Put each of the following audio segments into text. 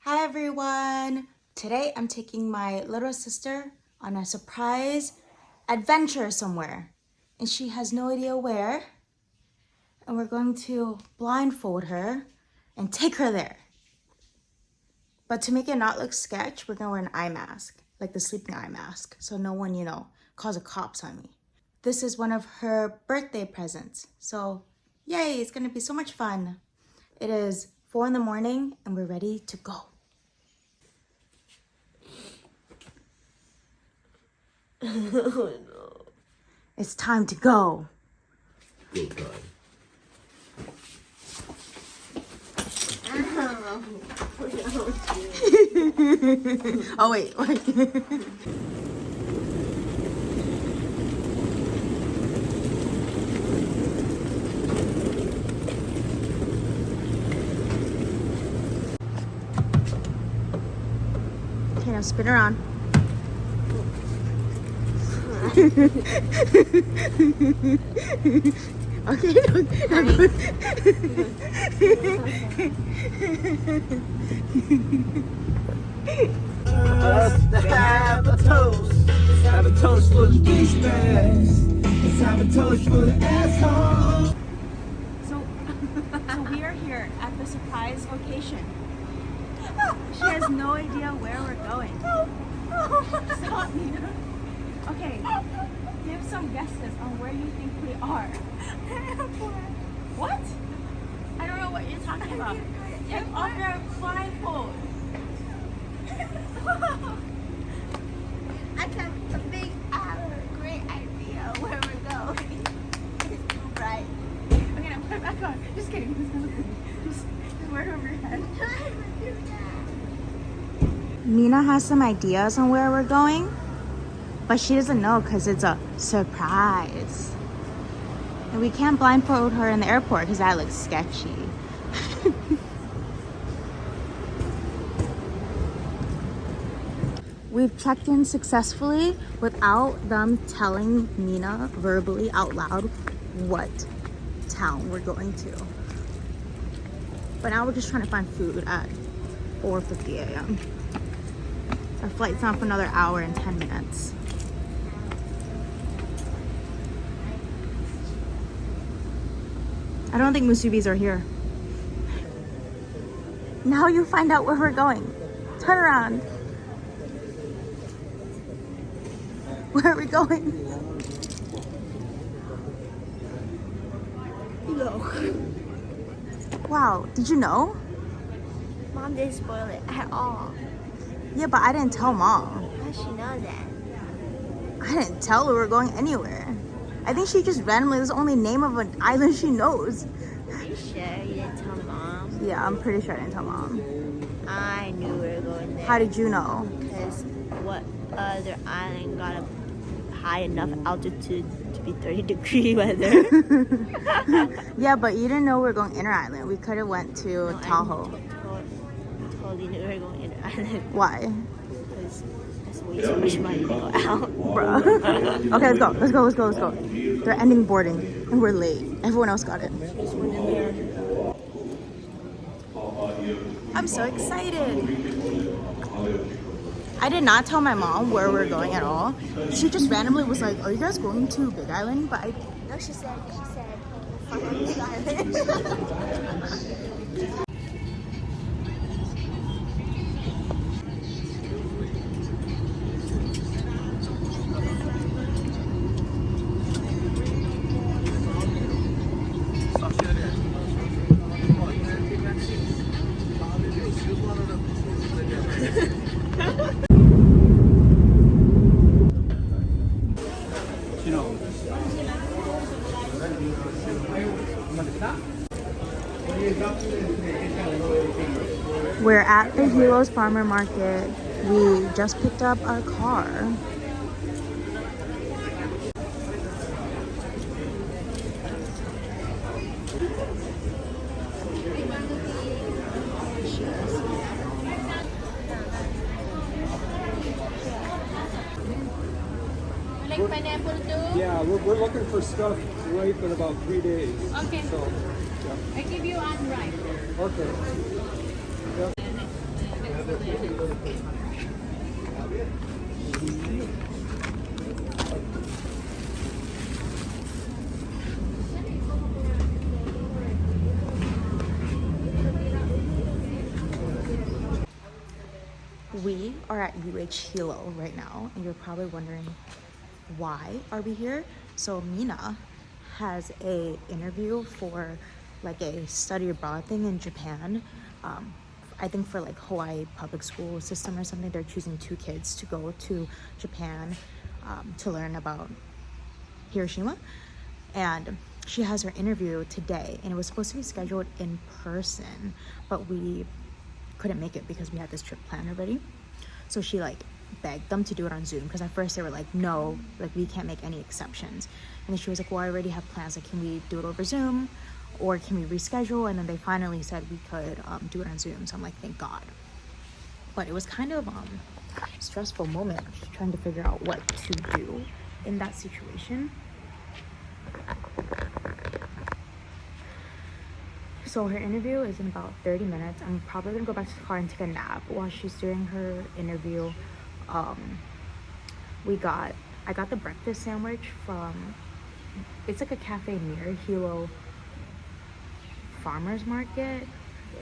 Hi everyone! Today I'm taking my little sister on a surprise adventure somewhere. And she has no idea where. And we're going to blindfold her and take her there. But to make it not look sketch, we're gonna wear an eye mask, like the sleeping eye mask, so no one, calls the cops on me. This is one of her birthday presents. So yay, it's gonna be so much fun. It is 4 in the morning and we're ready to go. Oh no. It's time to go. Go time. Oh wait. Okay, now spin around. Okay, Let's have a toast. Let's have a toast for the douchebags. Let's have a toast for the assholes. So we are here at the surprise location. She has no idea where we're going. Stop, Mina. Okay, give some guesses on where you think we are. What? I don't know what you're talking about. Take off your blindfold. I have a great idea where we're going. Right. Okay, now put it back on. Just kidding. Just wear it over your head. Mina has some ideas on where we're going, but she doesn't know because it's a surprise. And we can't blindfold her in the airport because that looks sketchy. We've checked in successfully without them telling Mina verbally out loud what town we're going to. But now we're just trying to find food at 4:50 a.m. Our flight's not for another hour and 10 minutes. I don't think musubis are here. Now you find out where we're going. Turn around. Where are we going? No. Wow, did you know? Mom didn't spoil it at all. Yeah, but I didn't tell Mom. How does she know that? I didn't tell her we're going anywhere. I think she just randomly, this is the only name of an island she knows. Are you sure you didn't tell Mom? Yeah, I'm pretty sure I didn't tell Mom. I knew we were going there. How did you know? Because what other island got a high enough altitude to be 30-degree weather? Yeah, but you didn't know we were going inner island. We could have went to No, Tahoe. I totally knew we were going in island. Why? Because that's way too much money to go out. Bruh. Okay, let's go. They're ending boarding and we're late. Everyone else got it. I'm so excited. I did not tell my mom where we're going at all. She just randomly was like, are you guys going to Big Island? But I... No, she said, Big Island. We're at the Heroes Farmer Market. We just picked up our car. Like pineapple too? Yeah, we're looking for stuff ripe in about 3 days. Okay. So, yeah. I give you unripe. Okay. Yeah. We are at UH Hilo right now, and you're probably wondering why are we here? So Mina has a interview for like a study abroad thing in Japan. I think for like Hawaii public school system or something, they're choosing 2 kids to go to Japan to learn about Hiroshima. And she has her interview today, and it was supposed to be scheduled in person, but we couldn't make it because we had this trip planned already. So she like begged them to do it on Zoom, because at first they were like, no, like we can't make any exceptions. And then she was like, well, I already have plans, like can we do it over Zoom or can we reschedule? And then they finally said we could do it on Zoom. So I'm like, thank God. But it was kind of stressful moment trying to figure out what to do in that situation. So her interview is in about 30 minutes. I'm probably gonna go back to the car and take a nap while she's doing her interview. I got the breakfast sandwich from, it's like a cafe near Hilo Farmers Market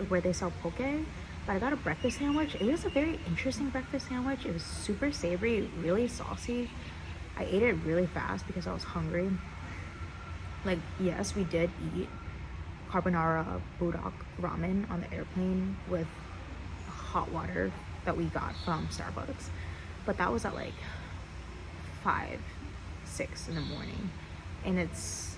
where they sell poke. But I got a breakfast sandwich. It was a very interesting breakfast sandwich. It was super savory, really saucy. I ate it really fast because I was hungry. Like, yes, we did eat carbonara budak ramen on the airplane with hot water that we got from Starbucks, but that was at like 5-6 in the morning, and it's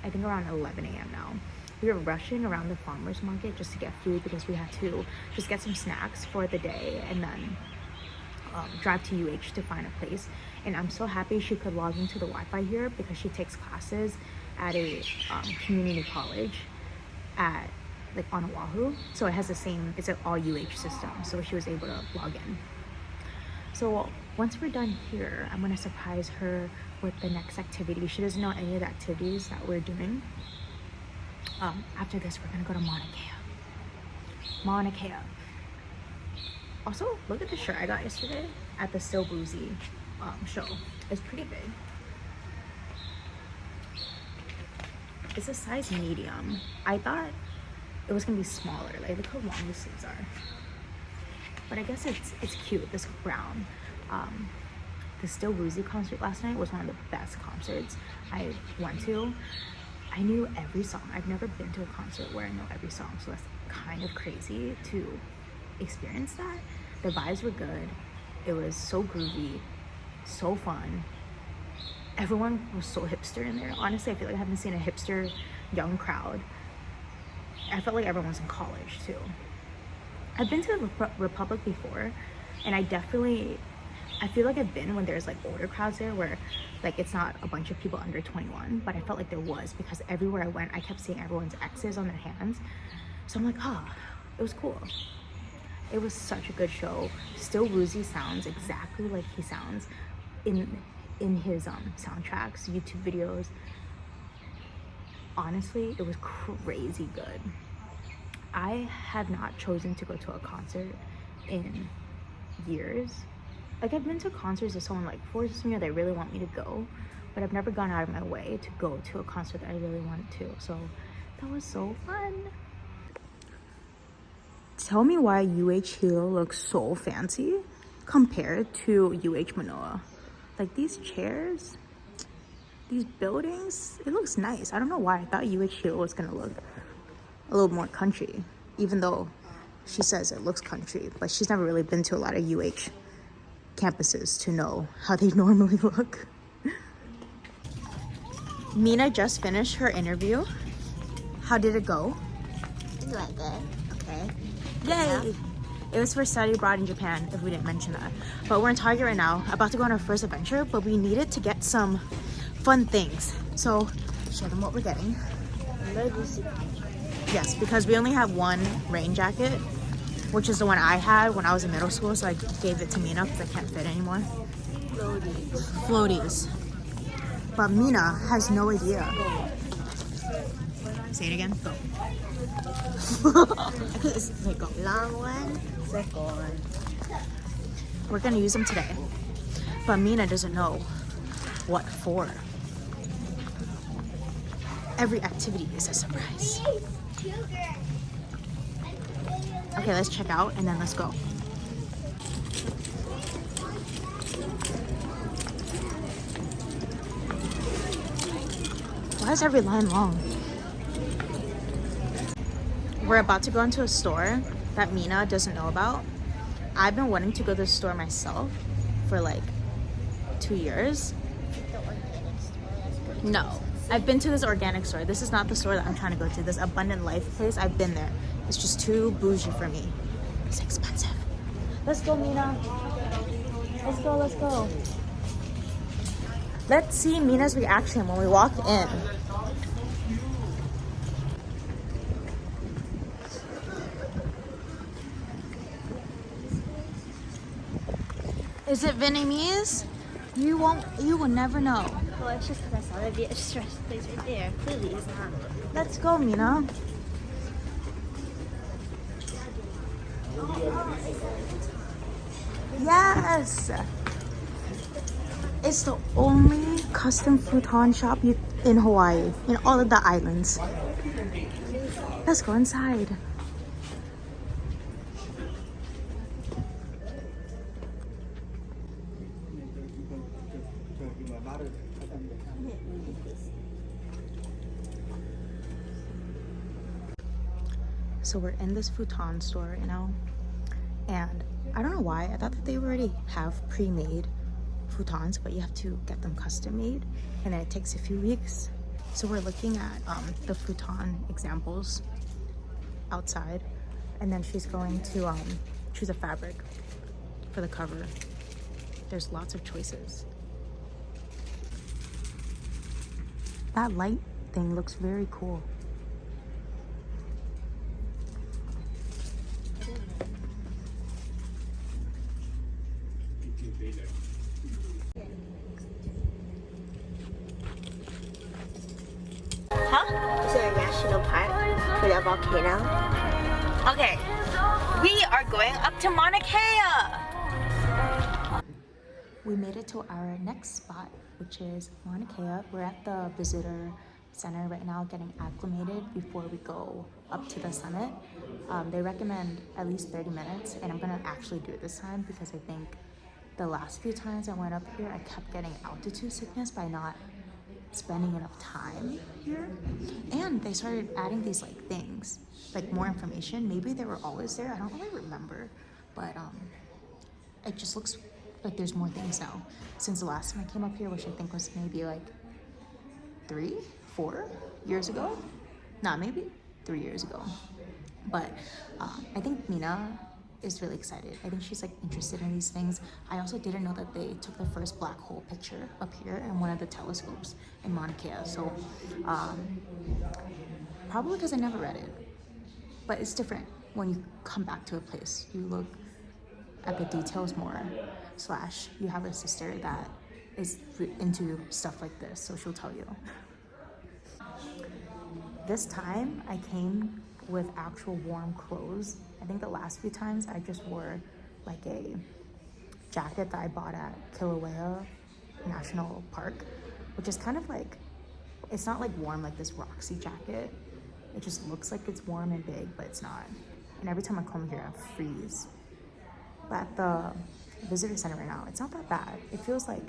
I think around 11 a.m. now. We were rushing around the farmers market just to get food because we had to just get some snacks for the day and then drive to UH to find a place. And I'm so happy she could log into the Wi-Fi here because she takes classes at a community college at like on Oahu, so it has the same, it's an all UH system, so she was able to log in. So once we're done here, I'm gonna surprise her with the next activity. She doesn't know any of the activities that we're doing. After this, we're gonna go to Mauna Kea. Also, look at the shirt I got yesterday at the Still Boozy show. It's pretty big. It's a size medium. I thought it was gonna be smaller. Like, look how long the sleeves are. But I guess it's cute, this brown. The Still Woozy concert last night was one of the best concerts I went to. I knew every song. I've never been to a concert where I know every song, so that's kind of crazy to experience that. The vibes were good. It was so groovy, so fun. Everyone was so hipster in there. Honestly, I feel like I haven't seen a hipster young crowd. I felt like everyone's in college too. I've been to the Republic before, and I feel like I've been when there's like older crowds there where like it's not a bunch of people under 21, but I felt like there was, because everywhere I went I kept seeing everyone's X's on their hands. So I'm like, it was cool. It was such a good show. Still Woozy sounds exactly like he sounds in his soundtracks, YouTube videos. Honestly, it was crazy good. I have not chosen to go to a concert in years. Like, I've been to concerts if someone like forces me or they really want me to go, but I've never gone out of my way to go to a concert that I really wanted to. So that was so fun. Tell me why UH Hilo looks so fancy compared to UH Manoa. Like, these chairs, these buildings, it looks nice. I don't know why I thought UH Hilo was gonna look a little more country, even though she says it looks country, but she's never really been to a lot of UH campuses to know how they normally look. Mina just finished her interview. How did it go? It went good. Okay. Yay! It was for study abroad in Japan, if we didn't mention that. But we're in Target right now, about to go on our first adventure, but we needed to get some fun things. So, show them what we're getting. Yes, because we only have one rain jacket, which is the one I had when I was in middle school, so I gave it to Mina because I can't fit anymore. Floaties. But Mina has no idea. Say it again. Go. Go. Long one, second. We're gonna use them today, but Mina doesn't know what for. Every activity is a surprise. Okay, let's check out and then let's go. Why is every line long? We're about to go into a store that Mina doesn't know about. I've been wanting to go to the store myself for like 2 years. No, I've been to this organic store. This is not the store that I'm trying to go to. This Abundant Life place, I've been there. It's just too bougie for me. It's expensive. Let's go, Mina. Let's go, let's go. Let's see Mina's reaction when we walk in. Is it Vietnamese? You will never know. Well, it's just because I saw the Vietnamese place right there. Clearly, it's not. Let's go, Mina. Yes! It's the only custom futon shop in Hawaii, in all of the islands. Let's go inside. So we're in this futon store, you know, and I don't know why. I thought that they already have pre-made futons, but you have to get them custom made, and then it takes a few weeks. So we're looking at the futon examples outside, and then she's going to choose a fabric for the cover. There's lots of choices. That light thing looks very cool. Is there a national park for the volcano? Okay, we are going up to Mauna Kea. We made it to our next spot, which is Mauna Kea. We're at the visitor center right now getting acclimated before we go up to the summit. They recommend at least 30 minutes, and I'm gonna actually do it this time because I think the last few times I went up here, I kept getting altitude sickness by not spending enough time here. And they started adding these like things, like more information. Maybe they were always there, I don't really remember, but it just looks like there's more things now since the last time I came up here, which I think was maybe like 3-4 years ago. Nah, maybe 3 years ago. But I think Mina is really excited. I think she's like interested in these things. I also didn't know that they took the first black hole picture up here in one of the telescopes in Mauna Kea. So probably because I never read it, but it's different when you come back to a place. You look at the details more, / you have a sister that is into stuff like this, so she'll tell you. This time I came with actual warm clothes. I think the last few times I just wore like a jacket that I bought at Kilauea National Park, which is kind of like, it's not like warm like this Roxy jacket. It just looks like it's warm and big, but it's not. And every time I come here, I freeze. But at the visitor center right now, it's not that bad. It feels like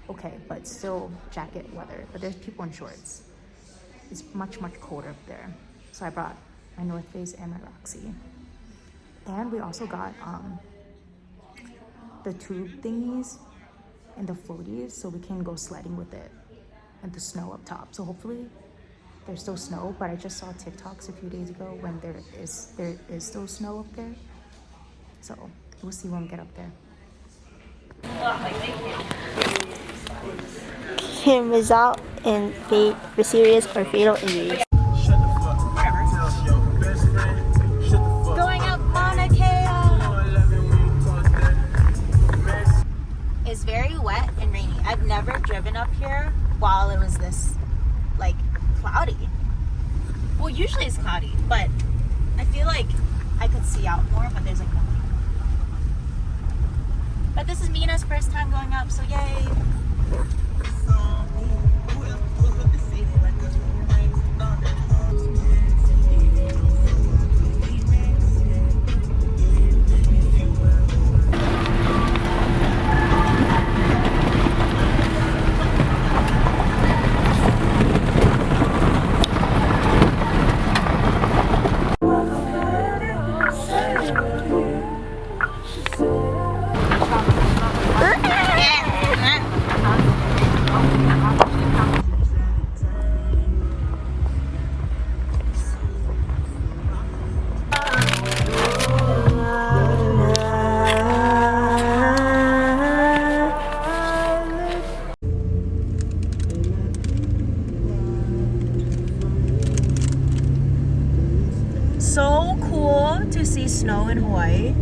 okay, but it's still jacket weather. But there's people in shorts. It's much, much colder up there. So I brought my North Face and my Roxy. And we also got the tube thingies and the floaties, so we can go sledding with it and the snow up top. So hopefully there's still snow, but I just saw TikToks a few days ago when there is still snow up there. So we'll see when we get up there. Can result in serious or fatal injuries. Going up Mauna Kea. It's very wet and rainy. I've never driven up here while it was this like cloudy. Well, But I feel like I could see out more, but there's like nothing. But this is Mina's first time going up, so yay! So cool to see snow in Hawaii.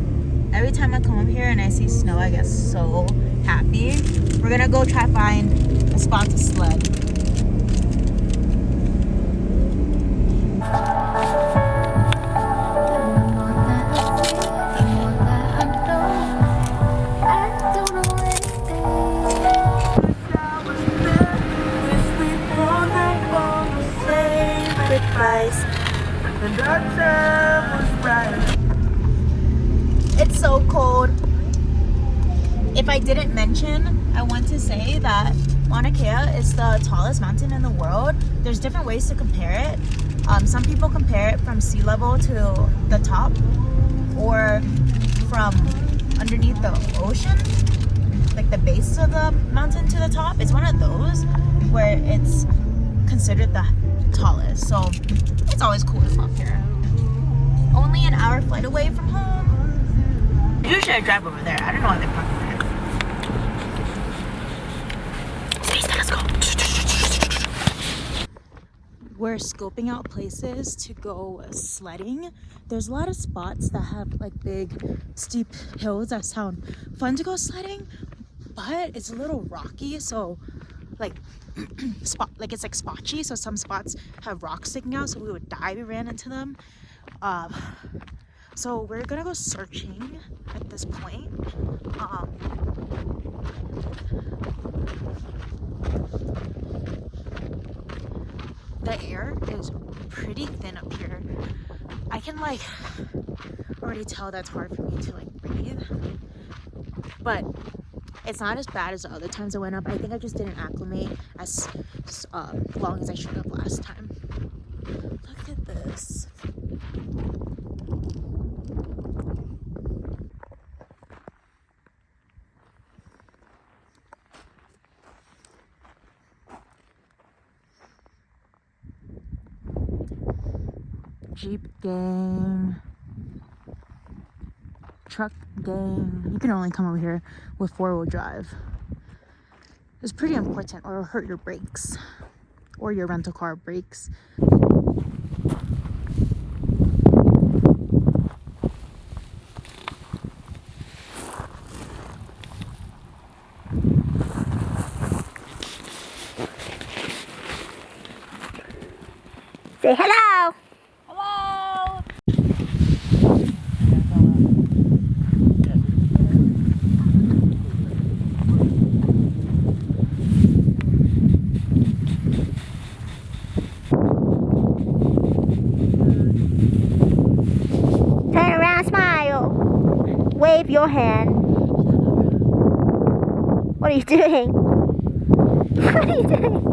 Every time I come up here and I see snow, I get so happy. We're gonna go try find a spot to sled. It's so cold. If I didn't mention, I want to say that Mauna Kea is the tallest mountain in the world. There's different ways to compare it. Some people compare it from sea level to the top, or from underneath the ocean, like the base of the mountain to the top. It's one of those where it's considered the tallest. So it's always cool to come up here. Only an hour flight away from home. Usually I drive over there. I don't know why they're parking there. Space, let's go. We're scoping out places to go sledding. There's a lot of spots that have like big steep hills that sound fun to go sledding, but it's a little rocky, so like it's like spotchy, so some spots have rocks sticking out, so we would die if we ran into them. So we're gonna go searching at this point. The air is pretty thin up here. I can like already tell that's hard for me to like breathe, but it's not as bad as the other times I went up. I think I just didn't acclimate as long as I should have last time. Look at this. Jeep gang, truck gang. You can only come over here with 4-wheel drive. It's pretty important, or it'll hurt your brakes or your rental car brakes. Say hello. Hello! Turn around, smile. Wave your hand. What are you doing? What are you doing?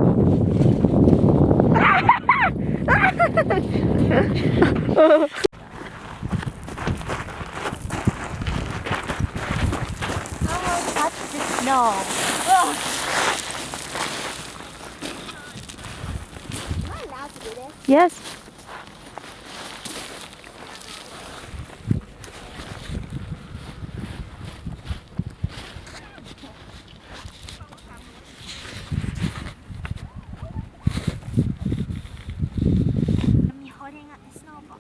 Someone touched the snow. Am I allowed to do this? Yes. I'm holding up the snowball.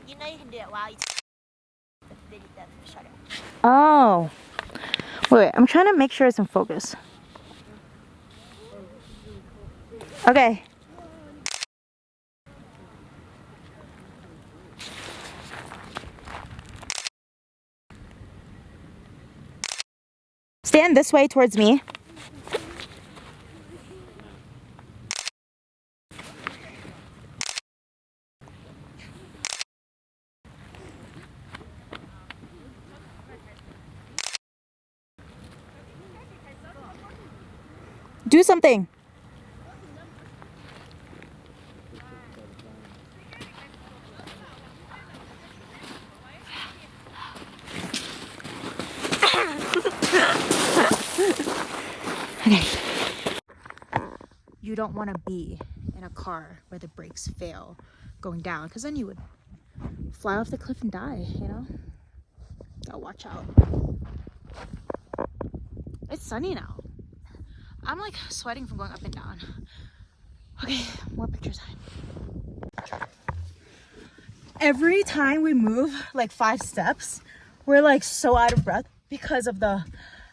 You know you can do it while you the shutter. Oh. Wait, I'm trying to make sure it's in focus. Okay. stand this way towards me. Do something. Okay. You don't want to be in a car where the brakes fail going down, because then you would fly off the cliff and die, you know? Gotta watch out. It's sunny now. I'm like sweating from going up and down. Okay, more picture time. Every time we move like 5 steps, we're like so out of breath because of the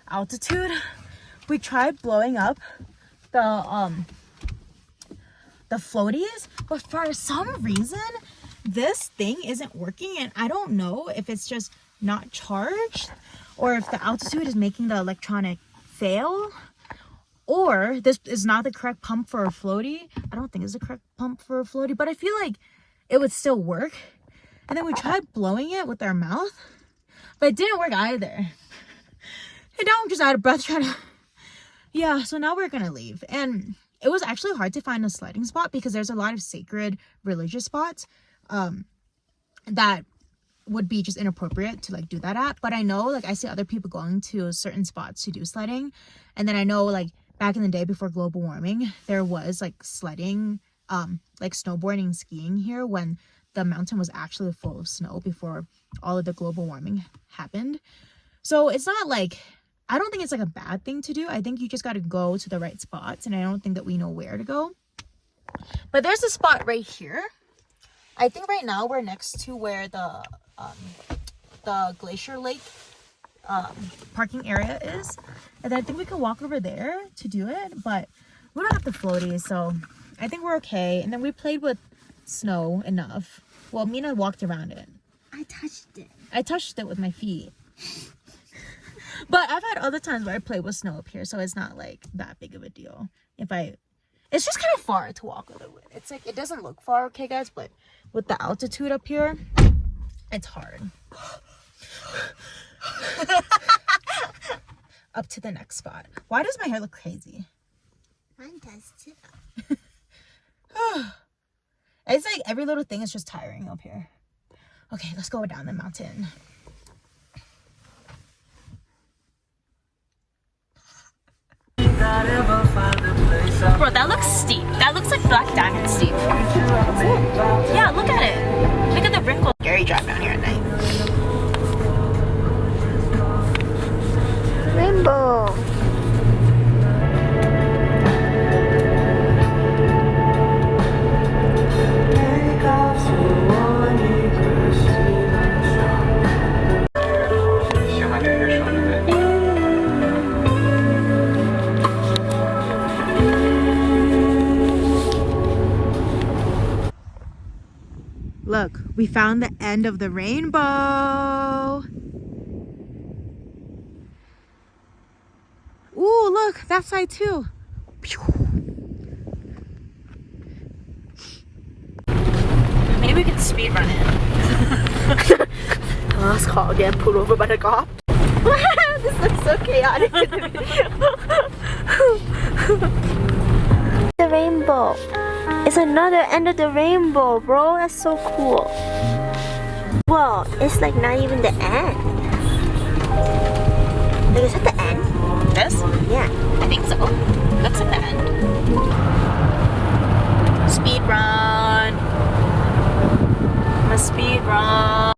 altitude. We tried blowing up the floaties, but for some reason this thing isn't working, and I don't know if it's just not charged or if the altitude is making the electronic fail, or this is not the correct pump for a floaty. I don't think it's the correct pump for a floaty, but I feel like it would still work. And then we tried blowing it with our mouth, but it didn't work either. And now I'm just out of breath trying to... Yeah, so now we're gonna leave. And it was actually hard to find a sledding spot because there's a lot of sacred religious spots that would be just inappropriate to like do that at. But I know, like, I see other people going to certain spots to do sledding. And then I know, like, back in the day before global warming, there was like sledding, like snowboarding and skiing here when the mountain was actually full of snow before all of the global warming happened. So it's not like, I don't think it's like a bad thing to do. I think you just got to go to the right spots, and I don't think that we know where to go. But there's a spot right here. I think right now we're next to where the Glacier Lake parking area is, and I think we can walk over there to do it, but we don't have the floaties, so I think we're okay. And then we played with snow enough. Well, Mina walked around it. I touched it. I touched it with my feet. But I've had other times where I play with snow up here, so it's not like that big of a deal. It's just kind of far to walk over with. It's like, it doesn't look far, okay guys, but with the altitude up here, it's hard. Up to the next spot. Why does my hair look crazy? Mine does too. It's like every little thing is just tiring up here. Okay, let's go down the mountain. Bro, that looks steep. That looks like Black Diamond steep. Yeah, look at it. Look at the wrinkle. Scary drive down here at night. Rainbow. Look, we found the end of the rainbow. Ooh, look, that side too. Maybe we can speed run it. Let's call again, pulled over by the cop. This looks so chaotic in the video. The rainbow. It's another end of the rainbow, bro. That's so cool. Well, it's like not even the end. Like, is that the end? This? Yeah. I think so. Looks like the end. Speed run. I'm a speed run.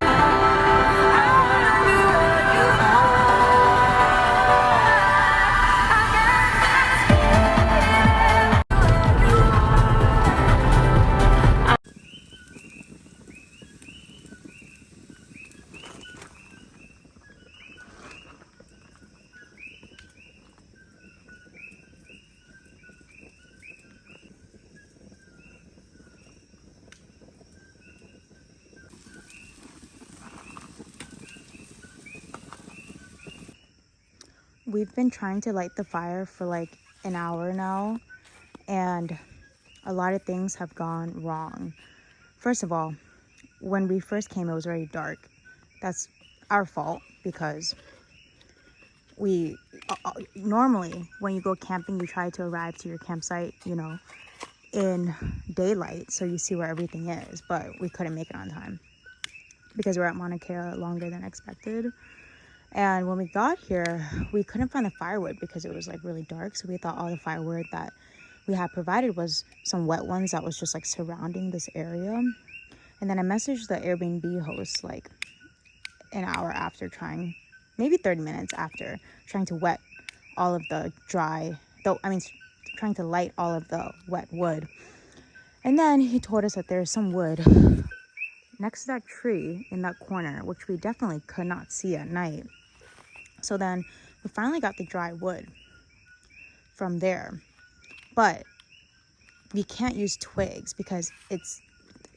we've been trying to light the fire for like an hour now, and a lot of things have gone wrong. First of all, when we first came, it was already dark. That's our fault because we normally when you go camping, you try to arrive to your campsite, you know, in daylight so you see where everything is, but we couldn't make it on time because we're at Mauna Kea longer than expected. And when we got here, we couldn't find the firewood because it was like really dark, so we thought all the firewood that we had provided was some wet ones that was just like surrounding this area. And then I messaged the Airbnb host like an hour after trying, maybe 30 minutes after trying to wet all of the trying to light all of the wet wood. And then he told us that there's some wood next to that tree in that corner, which we definitely could not see at night. So then we finally got the dry wood from there, but we can't use twigs because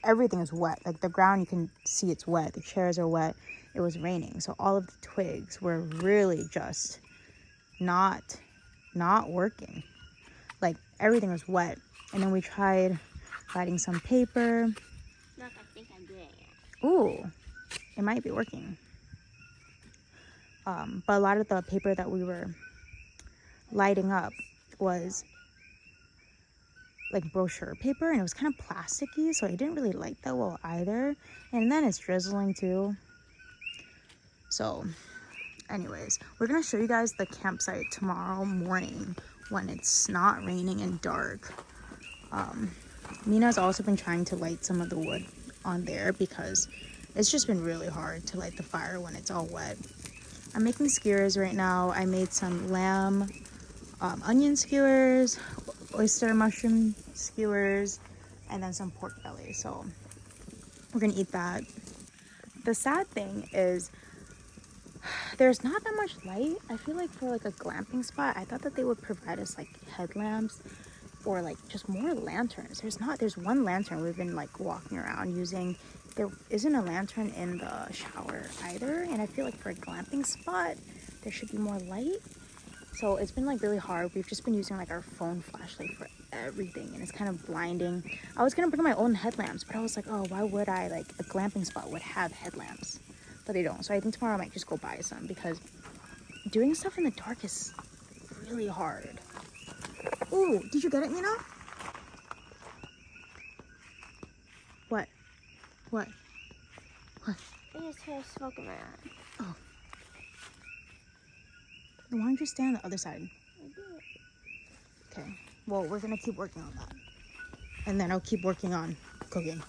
everything is wet. Like the ground, you can see it's wet. The chairs are wet. It was raining, so all of the twigs were really just not working. Like everything was wet. And then we tried lighting some paper. Look, I think I'm doing it. Ooh, it might be working. But a lot of the paper that we were lighting up was like brochure paper, and it was kind of plasticky, so it didn't really light that well either. And then it's drizzling too. So anyways, we're gonna show you guys the campsite tomorrow morning when it's not raining and dark. Mina's also been trying to light some of the wood on there because it's just been really hard to light the fire when it's all wet. I'm making skewers right now. I made some lamb onion skewers, oyster mushroom skewers, and then some pork belly. So we're gonna eat that. The sad thing is there's not that much light. I feel like for like a glamping spot, I thought that they would provide us like headlamps or like just more lanterns. There's one lantern we've been like walking around using. There isn't a lantern in the shower either, and I feel like for a glamping spot there should be more light. So it's been like really hard. We've just been using like our phone flashlight for everything, and it's kind of blinding. I was gonna bring my own headlamps, but I was like, oh, why would I? Like a glamping spot would have headlamps, but they don't. So I think tomorrow I might just go buy some because doing stuff in the dark is really hard. Ooh, did you get it, Mina? What? What? What? I just hear smoke in my eye. Oh. Why don't you stand on the other side? Okay. Well, we're gonna keep working on that. And then I'll keep working on cooking.